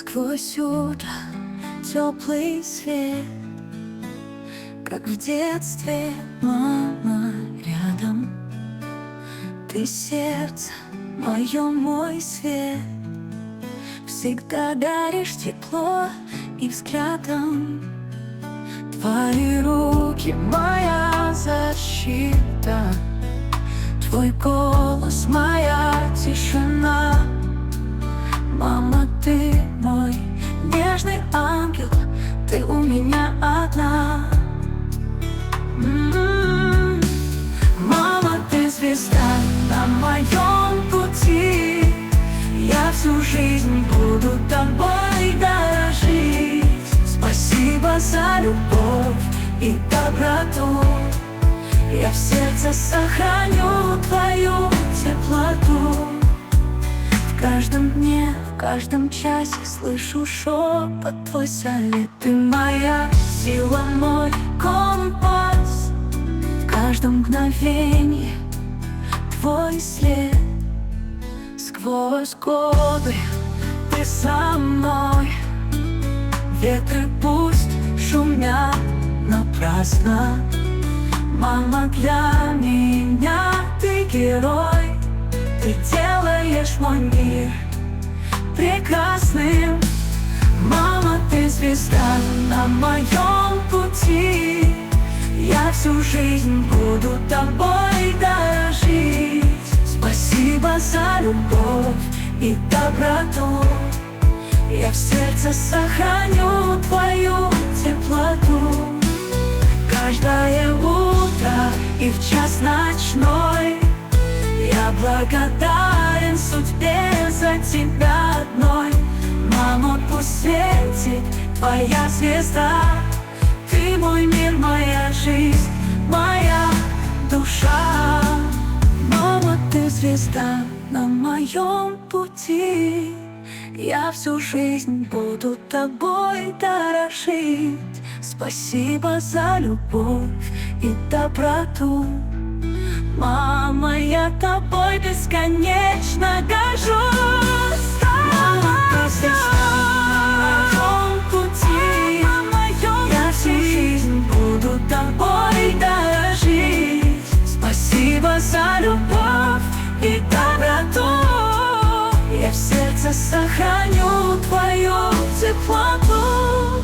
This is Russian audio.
Сквозь утро теплый свет, как в детстве, мама рядом. Ты сердце мое, мой свет, всегда даришь тепло и взглядом. Твои руки моя защита, твой голос моя тишина. Мама, ты мой нежный ангел, ты у меня одна. Мама, ты звезда на моем пути, я всю жизнь буду тобой дорожить. Спасибо за любовь и доброту, я в сердце сохраню твою теплоту. В каждом дне, в каждом часе слышу шепот твой совет. Ты моя сила, мой компас, в каждом мгновении твой след. Сквозь годы ты со мной, ветры пусть шумят напрасно. Мама, для меня ты герой, ты делаешь мой мир прекрасным. Мама, ты звезда на моем пути, я всю жизнь буду тобой дорожить. Спасибо за любовь и доброту, я в сердце сохраню твою теплоту. Каждое утро и в час ночной я благодарен судьбе за тебя одной. Мама, пусть светит твоя звезда, ты мой мир, моя жизнь, моя душа. Мама, ты звезда на моем пути, я всю жизнь буду тобой дорожить. Спасибо за любовь и доброту. Мама, я тобой бесконечно горжусь. Мама, ты звезда на моем пути, я всю жизнь буду тобой дорожить. Спасибо за любовь и доброту, я в сердце сохраню твою теплоту.